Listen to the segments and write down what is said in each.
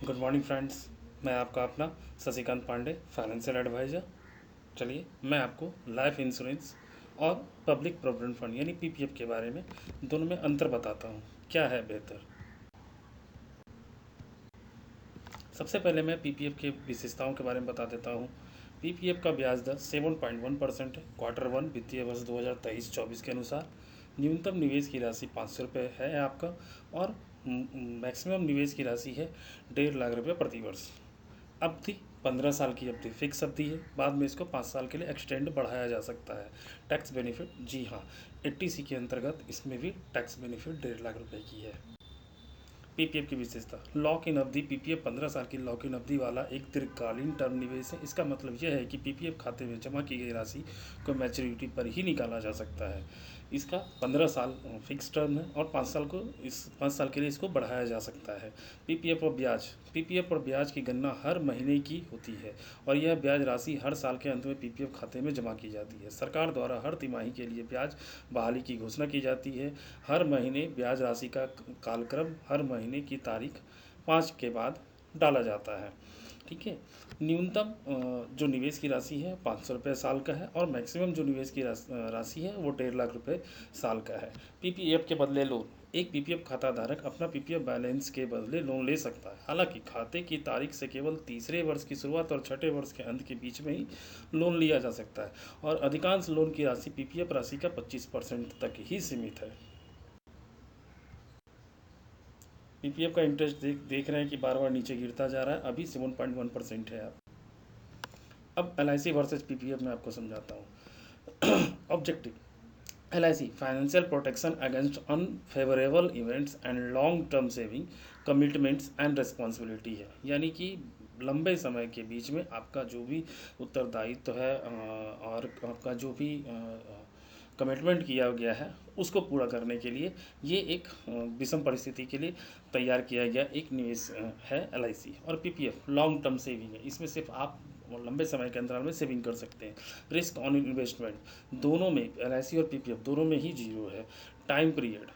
Good morning friends. मैं आपका अपना शशिकांत पांडे, फाइनेंशियल एडवाइज़र। चलिए मैं आपको लाइफ इंश्योरेंस और पब्लिक प्रोविडेंट फंड यानी पीपीएफ के बारे में दोनों में अंतर बताता हूँ, क्या है बेहतर। सबसे पहले मैं पीपीएफ के विशेषताओं के बारे में बता देता हूँ। पीपीएफ का ब्याज दर 7.1% है। क्वार्टर 1 वित्तीय वर्ष 2023-24 के अनुसार न्यूनतम निवेश की राशि 500 रुपये है आपका, और मैक्सिमम निवेश की राशि है 1.5 लाख रुपये प्रति वर्ष। अवधि 15 साल की अवधि फिक्स अवधि है। बाद में इसको 5 साल के लिए एक्सटेंड बढ़ाया जा सकता है। टैक्स बेनिफिट, जी हाँ, 80C के अंतर्गत इसमें भी टैक्स बेनिफिट 1.5 लाख रुपये की है। पीपीएफ की विशेषता, लॉक इन अवधि। पीपीएफ 15 साल की लॉक इन अवधि वाला एक दीर्घकालीन टर्म निवेश है। इसका मतलब यह है कि पीपीएफ खाते में जमा की गई राशि को मैच्योरिटी पर ही निकाला जा सकता है। इसका 15 साल फिक्स टर्म है और 5 साल को इस 5 साल के लिए इसको बढ़ाया जा सकता है। पीपीएफ और ब्याज, पीपीएफ और ब्याज की गणना हर महीने की होती है और यह ब्याज राशि हर साल के अंत में पीपीएफ खाते में जमा की जाती है। सरकार द्वारा हर तिमाही के लिए ब्याज बहाली की घोषणा की जाती है। हर महीने ब्याज राशि का कालक्रम हर महीने की तारीख 5 के बाद डाला जाता है। ठीक है। न्यूनतम जो निवेश की राशि है 500 रुपये साल का है और मैक्सिमम जो निवेश की राशि है वो 1.5 लाख रुपये साल का है। पीपीएफ के बदले लोन, एक पीपीएफ खाता धारक अपना पीपीएफ बैलेंस के बदले लोन ले सकता है। हालांकि खाते की तारीख से केवल तीसरे वर्ष की शुरुआत और छठे वर्ष के अंत के बीच में ही लोन लिया जा सकता है और अधिकांश लोन की राशि पीपीएफ राशि का 25% तक ही सीमित है। पीपीएफ का इंटरेस्ट देख रहे हैं कि बार बार नीचे गिरता जा रहा है। अभी 7.1% है। अब एलआईसी वर्सेस पीपीएफ में आपको समझाता हूँ। Objective, LIC financial protection against unfavourable events and long term saving commitments and responsibility है। यानी कि लंबे समय के बीच में आपका जो भी उत्तरदायित्व है और आपका जो भी कमिटमेंट किया गया है उसको पूरा करने के लिए ये एक विषम परिस्थिति के लिए तैयार किया गया एक निवेश है एलआईसी। और पीपीएफ लॉन्ग टर्म सेविंग है। इसमें सिर्फ आप लंबे समय के अंतराल में सेविंग कर सकते हैं। रिस्क ऑन इन्वेस्टमेंट दोनों में, एलआईसी और पीपीएफ दोनों में ही जीरो है। टाइम पीरियड,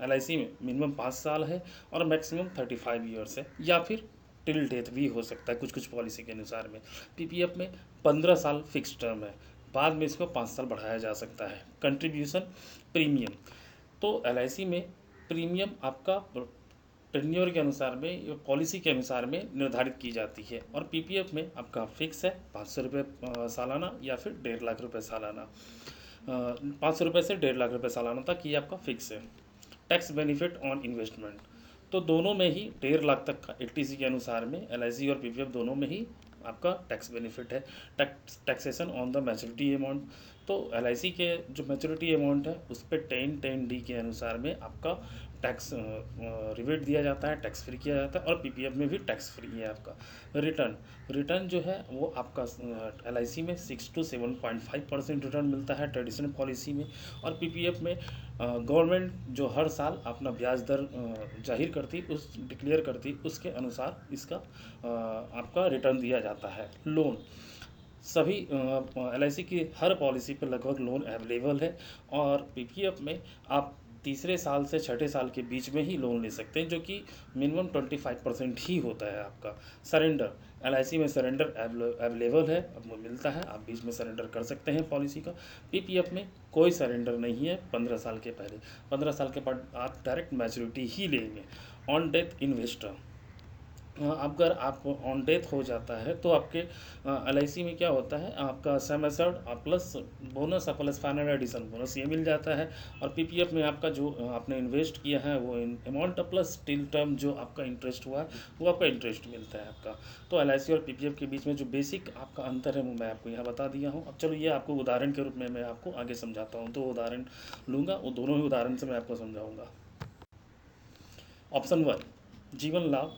एलआईसी में मिनिमम 5 साल है और मैक्सिमम 35 ईयर्स है, या फिर टिल डेथ भी हो सकता है कुछ कुछ पॉलिसी के अनुसार में। पीपीएफ में 15 साल फिक्स टर्म है, बाद में इसको 5 साल बढ़ाया जा सकता है। कंट्रीब्यूशन प्रीमियम, तो एलआईसी में प्रीमियम आपका टेन्योर के अनुसार में, पॉलिसी के अनुसार में निर्धारित की जाती है और पीपीएफ में आपका फिक्स है 500 रुपये सालाना या फिर 1.5 लाख रुपये सालाना। 500 रुपये से 1.5 लाख रुपये सालाना तक ये आपका फिक्स है। टैक्स बेनिफिट ऑन इन्वेस्टमेंट, तो दोनों में ही 1.5 लाख तक का 80C के अनुसार में एलआईसी और पीपीएफ दोनों में ही आपका टैक्स बेनिफिट है। Taxation on the maturity amount, तो एलआईसी के जो मैच्योरिटी अमाउंट है उस पर 10(10)(d) के अनुसार में आपका टैक्स रिबेट दिया जाता है, टैक्स फ्री किया जाता है। और पीपीएफ में भी टैक्स फ्री है आपका। रिटर्न, रिटर्न जो है वो आपका एलआईसी में 6 to 7.5% रिटर्न मिलता है ट्रेडिशनल पॉलिसी में, और पीपीएफ में गवर्नमेंट जो हर साल अपना ब्याज दर जाहिर करती, उस डिक्लेयर करती, उसके अनुसार इसका आपका रिटर्न दिया जाता है। लोन, सभी एलआईसी की हर पॉलिसी पर लगभग लोन अवेलेबल है और पीपीएफ में आप तीसरे साल से छठे साल के बीच में ही लोन ले सकते हैं, जो कि मिनिमम 25% ही होता है आपका। सरेंडर, एलआईसी में सरेंडर अवेलेबल है, अब मिलता है, आप बीच में सरेंडर कर सकते हैं पॉलिसी का। पीपीएफ में कोई सरेंडर नहीं है 15 साल के पहले। 15 साल के बाद आप डायरेक्ट मैच्योरिटी ही लेंगे। ऑन डेथ इन्वेस्टर, अगर आप ऑन डेथ हो जाता है तो आपके एलआईसी में क्या होता है, आपका sum assured plus bonus plus final addition bonus ये मिल जाता है। और पीपीएफ में आपका जो आपने इन्वेस्ट किया है वो अमाउंट प्लस टिल टर्म जो आपका इंटरेस्ट हुआ है वो आपका इंटरेस्ट मिलता है आपका। तो एलआईसी और पीपीएफ के बीच में जो बेसिक आपका अंतर है वो मैं आपको यहाँ बता दिया हूँ। अब चलो ये आपको उदाहरण के रूप में मैं आपको आगे समझाता हूँ। 2 उदाहरण लूँगा, वो दोनों ही उदाहरण से मैं आपको समझाऊँगा। ऑप्शन 1, जीवन लाभ।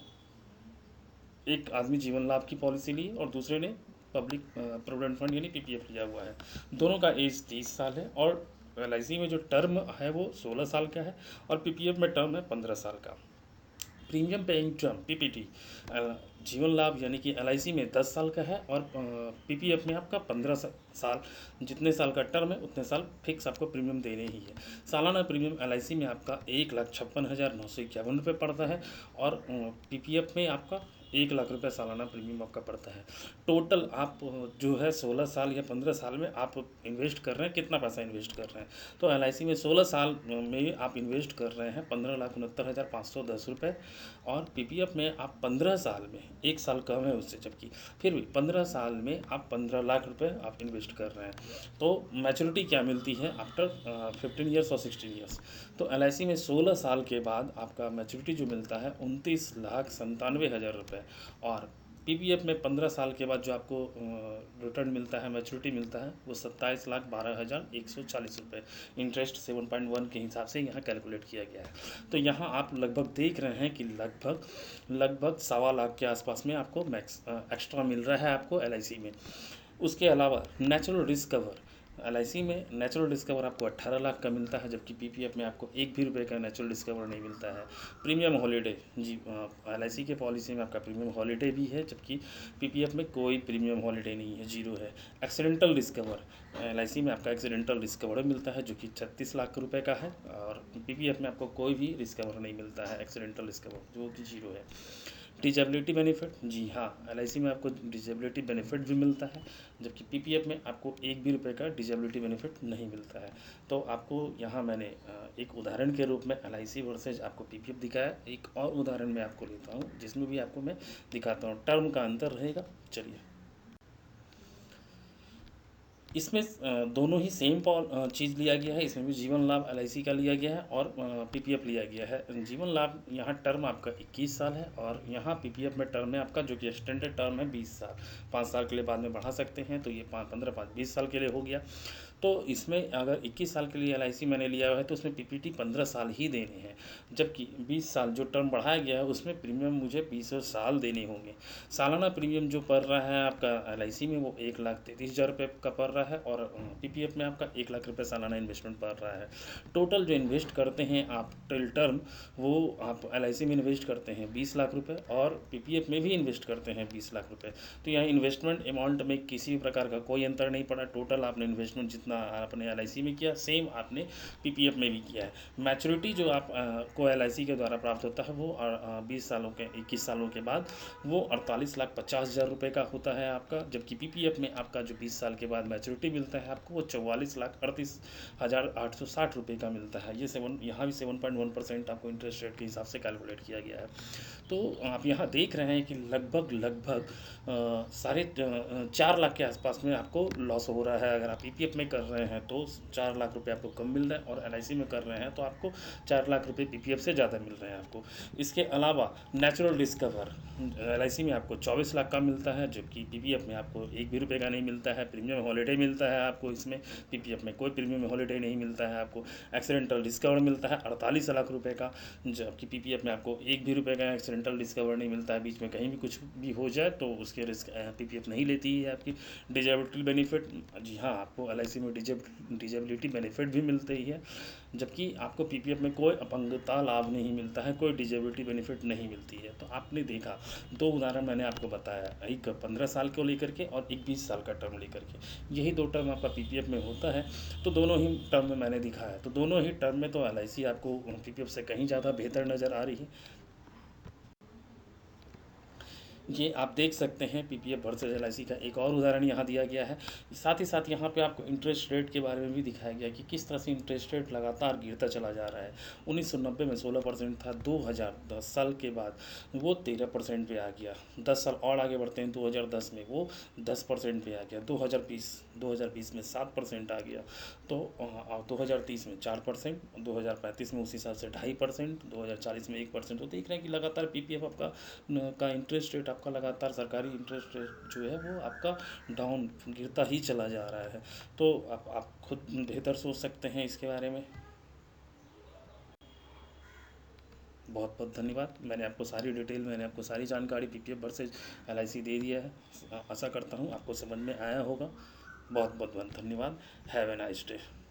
एक आदमी जीवन लाभ की पॉलिसी ली और दूसरे ने पब्लिक प्रोविडेंट फंड यानी पीपीएफ लिया हुआ है। दोनों का एज 30 साल है और एलआईसी में जो टर्म है वो 16 साल का है और पीपीएफ में टर्म है 15 साल का। प्रीमियम पेइंग टर्म पीपीटी, जीवन लाभ यानी कि एलआईसी में 10 साल का है और पीपीएफ में आपका 15 साल। जितने साल का टर्म है उतने साल फिक्स आपको प्रीमियम देने ही है। सालाना प्रीमियम एलआईसी में आपका 1,56,951 रुपये पड़ता है और पीपीएफ में आपका 1 लाख रुपये सालाना प्रीमियम आपका पड़ता है। टोटल आप जो है 16 साल या 15 साल में आप इन्वेस्ट कर रहे हैं, कितना पैसा इन्वेस्ट कर रहे हैं? तो एलआईसी में 16 साल में आप इन्वेस्ट कर रहे हैं 15,69,510 रुपये, और पीपीएफ में आप 15 साल में, 1 साल कम है उससे, जबकि फिर भी 15 साल में आप 15 लाख रुपए आप इन्वेस्ट कर रहे हैं। तो मैच्योरिटी क्या मिलती है आफ्टर 15 ईयर्स और 16 ईयर्स? तो एलआईसी में 16 साल के बाद आपका मैच्योरिटी जो मिलता है 29,97,000 रुपये, और पीपीएफ में 15 साल के बाद जो आपको रिटर्न मिलता है, मैच्योरिटी मिलता है, वो 27,12,140 रुपये। इंटरेस्ट 7.1 के हिसाब से यहाँ कैलकुलेट किया गया है। तो यहाँ आप लगभग देख रहे हैं कि लगभग 1.25 लाख के आसपास में आपको मैक्स एक्स्ट्रा मिल रहा है आपको एलआईसी में। उसके अलावा नेचुरल रिस्क कवर, एलआईसी में नेचुरल रिस्क कवर आपको 18 लाख का मिलता है, जबकि पीपीएफ में आपको एक भी रुपये का नेचुरल रिस्क कवर नहीं मिलता है। प्रीमियम हॉलीडे, जी एलआईसी के पॉलिसी में आपका प्रीमियम हॉलीडे भी है, जबकि पीपीएफ में कोई प्रीमियम हॉलीडे नहीं है, जीरो है। एक्सीडेंटल रिस्क कवर, एलआईसी में आपका एक्सीडेंटल रिस्क कवर मिलता है जो कि 36 लाख रुपये का है, और पीपीएफ में आपको कोई भी रिस्क कवर नहीं मिलता है, एक्सीडेंटल रिस्क कवर, जो कि जीरो है। डिजेबिलिटी बेनिफिट, जी हाँ, एलआईसी में आपको डिजेबिलिटी बेनिफिट भी मिलता है, जबकि पीपीएफ में आपको एक भी रुपये का डिजेबिलिटी बेनिफिट नहीं मिलता है। तो आपको यहाँ मैंने एक उदाहरण के रूप में एलआईसी वर्सेज आपको पीपीएफ दिखाया। एक और उदाहरण मैं आपको लेता हूँ जिसमें भी आपको मैं दिखाता हूँ, टर्म का अंतर रहेगा। चलिए, इसमें दोनों ही सेम चीज़ लिया गया है। इसमें भी जीवन लाभ एलआईसी का लिया गया है और पीपीएफ लिया गया है। जीवन लाभ यहाँ टर्म आपका 21 साल है, और यहाँ पीपीएफ में टर्म है आपका जो कि एक्सटेंडेड टर्म है 20 साल। 5 साल के लिए बाद में बढ़ा सकते हैं, तो ये 20 साल के लिए हो गया। तो इसमें अगर 21 साल के लिए एलआईसी मैंने लिया हुआ है तो उसमें पीपीटी 15 साल ही देने हैं, जबकि 20 साल जो टर्म बढ़ाया गया है उसमें प्रीमियम मुझे 20 साल देने होंगे। सालाना प्रीमियम जो पड़ रहा है आपका एलआईसी में वो 1,33,000 रुपये का पड़ रहा है, और पीपीएफ में आपका 1 लाख रुपये सालाना इन्वेस्टमेंट पड़ रहा है। टोटल जो इन्वेस्ट करते हैं आप टिल टर्म, वो आप एलआईसी में इन्वेस्ट करते हैं 20 लाख रुपये, और पीपीएफ में भी इन्वेस्ट करते हैं 20 लाख रुपये। तो यहाँ इन्वेस्टमेंट अमाउंट में किसी भी प्रकार का कोई अंतर नहीं पड़ा। टोटल आपने इन्वेस्टमेंट जितना आपने एलआईसी में किया, सेम आपने पीपीएफ में भी किया है। मैच्योरिटी जो आप को एलआईसी के द्वारा प्राप्त होता है वो 20 सालों के 21 सालों के बाद वो 48,50,000 रुपये का होता है आपका, जबकि पीपीएफ में आपका जो 20 साल के बाद मैच्योरिटी मिलता है आपको वो 44,38,860 रुपये का मिलता है। ये यहाँ भी 7.1% आपको इंटरेस्ट रेट के हिसाब से कैलकुलेट किया गया है। तो आप यहाँ देख रहे हैं कि लगभग 4.5 लाख के आसपास में आपको लॉस हो रहा है। अगर आप पीपीएफ में कर रहे हैं तो 4 लाख रुपए आपको कम मिल रहा है, और एलआईसी में कर रहे हैं तो आपको 4 लाख रुपए पीपीएफ से ज़्यादा मिल रहे हैं आपको। इसके अलावा नेचुरल रिस्क कवर एलआईसी में आपको 24 लाख का मिलता है, जबकि पीपीएफ में आपको एक भी रुपये का नहीं मिलता है। प्रीमियम हॉलीडे मिलता है आपको इसमें, पीपीएफ में कोई प्रीमियम हॉलीडे नहीं मिलता है आपको। एक्सीडेंटल डिस्कवर मिलता है 48 लाख रुपए का, जबकि पीपीएफ में आपको एक भी रुपये का एक्सीडेंटल डिस्कवर नहीं मिलता है। बीच में कहीं भी कुछ भी हो जाए तो उसके रिस्क पीपीएफ नहीं लेती है आपकी। डिजेबिलिटी बेनिफिट, जी हाँ, आपको एलआईसी में डिजेबिलिटी बेनिफिट भी मिलते ही है, जबकि आपको पीपीएफ में कोई अपंगता लाभ नहीं मिलता है, कोई डिजेबिलिटी बेनिफिट नहीं मिलती है। तो आपने देखा, दो उदाहरण मैंने आपको बताया, एक 15 साल को लेकर के और एक 20 साल का टर्म लेकर के। यही दो टर्म आपका पीपीएफ में होता है, तो दोनों ही टर्म में मैंने दिखाया। तो दोनों ही टर्म में तो एलआईसी आपको पीपीएफ से कहीं ज़्यादा बेहतर नज़र आ रही है। ये आप देख सकते हैं पीपीएफ वर्सेस एलआईसी का एक और उदाहरण यहाँ दिया गया है। साथ ही साथ यहाँ पे आपको इंटरेस्ट रेट के बारे में भी दिखाया गया कि किस तरह से इंटरेस्ट रेट लगातार गिरता चला जा रहा है। 1990 में 16% था, 2010 साल के बाद वो 13% पे आ गया। 10 साल और आगे बढ़ते हैं, 2010 में वो 10% पे आ गया। 2020 में 7% आ गया। तो 2030 में 4%, 2035 में उसी हिसाब से 2.5%, 2040 में 1%। तो देख रहे हैं कि लगातार पीपीएफ का इंटरेस्ट रेट आपका लगातार, सरकारी इंटरेस्ट रेट जो है वो आपका डाउन गिरता ही चला जा रहा है। तो आप खुद बेहतर सोच सकते हैं इसके बारे में। बहुत बहुत धन्यवाद। मैंने आपको सारी जानकारी पीपीएफ वर्सेज एलआईसी दे दिया है। आशा करता हूँ आपको समझ में आया होगा। बहुत बहुत धन्यवाद। Have a nice day.